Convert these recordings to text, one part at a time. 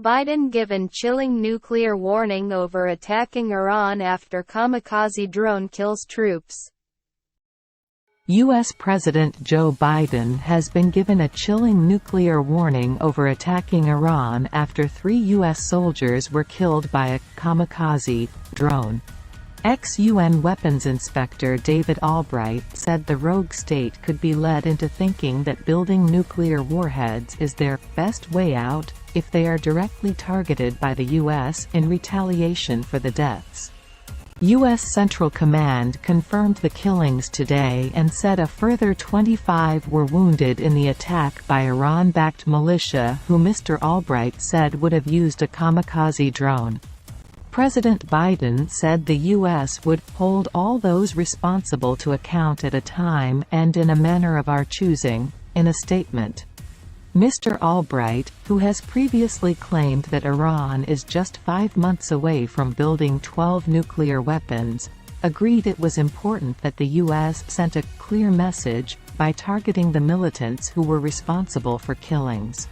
Biden given chilling nuclear warning over attacking Iran after kamikaze drone kills troops. U.S. President Joe Biden has been given a chilling nuclear warning over attacking Iran after 3 U.S. soldiers were killed by a kamikaze drone. Ex-UN weapons inspector David Albright said the rogue state could be led into thinking that building nuclear warheads is their best way out if they are directly targeted by the U.S. in retaliation for the deaths. U.S. Central Command confirmed the killings today and said a further 25 were wounded in the attack by Iran-backed militia who Mr. Albright said would have used a kamikaze drone. President Biden said the U.S. would hold all those responsible to account at a time and in a manner of our choosing, in a statement. Mr. Albright, who has previously claimed that Iran is just 5 months away from building 12 nuclear weapons, agreed it was important that the U.S. sent a clear message by targeting the militants who were responsible for killings.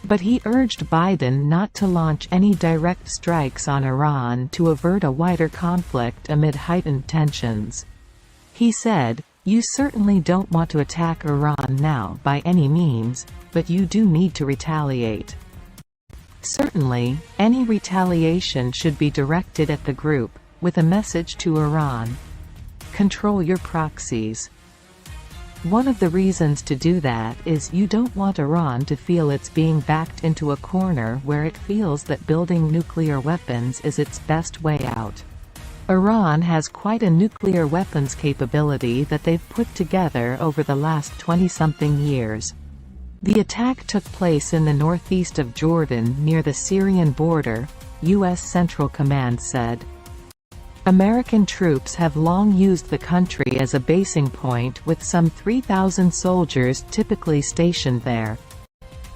But he urged Biden not to launch any direct strikes on Iran to avert a wider conflict amid heightened tensions. He said, "You certainly don't want to attack Iran now by any means, but you do need to retaliate. Certainly, any retaliation should be directed at the group, with a message to Iran. Control your proxies. One of the reasons to do that is you don't want Iran to feel it's being backed into a corner where it feels that building nuclear weapons is its best way out. Iran has quite a nuclear weapons capability that they've put together over the last 20-something years." The attack took place in the northeast of Jordan near the Syrian border, U.S. Central Command said. American troops have long used the country as a basing point with some 3,000 soldiers typically stationed there.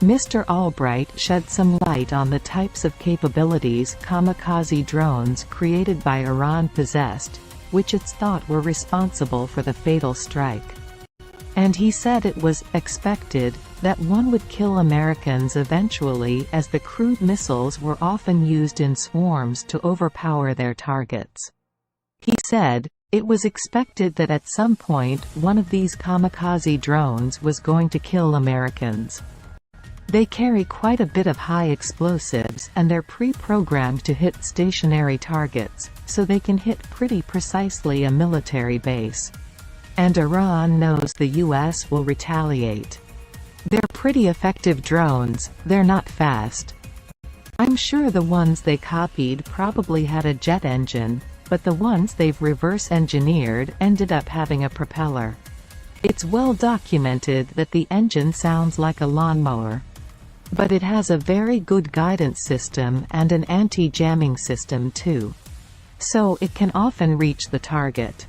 Mr. Albright shed some light on the types of capabilities kamikaze drones created by Iran possessed, which it's thought were responsible for the fatal strike. And he said it was expected that one would kill Americans eventually, as the crude missiles were often used in swarms to overpower their targets. He said, "It was expected that at some point one of these kamikaze drones was going to kill Americans. They carry quite a bit of high explosives and they're pre-programmed to hit stationary targets, so they can hit pretty precisely a military base. And Iran knows the U.S. will retaliate. They're pretty effective drones, they're not fast. I'm sure the ones they copied probably had a jet engine, but the ones they've reverse-engineered ended up having a propeller. It's well documented that the engine sounds like a lawnmower. But it has a very good guidance system and an anti-jamming system too. So it can often reach the target.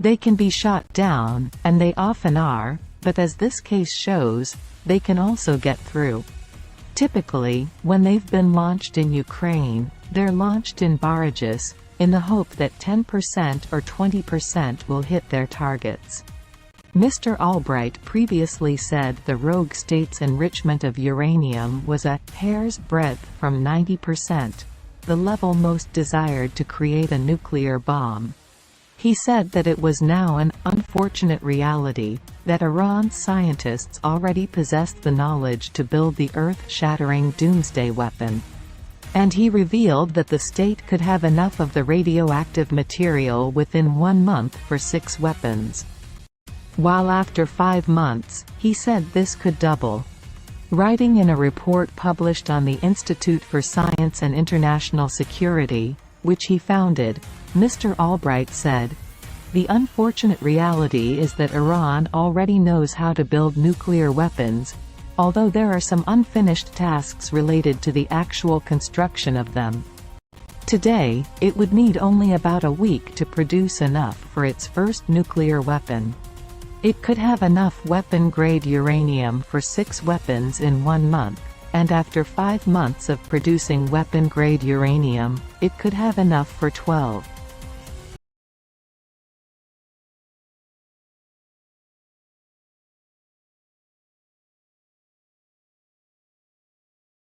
They can be shot down, and they often are, but as this case shows, they can also get through. Typically, when they've been launched in Ukraine, they're launched in barrages, in the hope that 10% or 20% will hit their targets." Mr. Albright previously said the rogue state's enrichment of uranium was a hair's breadth from 90%, the level most desired to create a nuclear bomb. He said that it was now an unfortunate reality that Iran's scientists already possessed the knowledge to build the earth-shattering doomsday weapon. And he revealed that the state could have enough of the radioactive material within 1 month for 6 weapons. While after 5 months, he said this could double. Writing in a report published on the Institute for Science and International Security, which he founded, Mr. Albright said, "The unfortunate reality is that Iran already knows how to build nuclear weapons, although there are some unfinished tasks related to the actual construction of them. Today, it would need only about a week to produce enough for its first nuclear weapon. It could have enough weapon-grade uranium for 6 weapons in 1 month, and after 5 months of producing weapon-grade uranium, it could have enough for 12.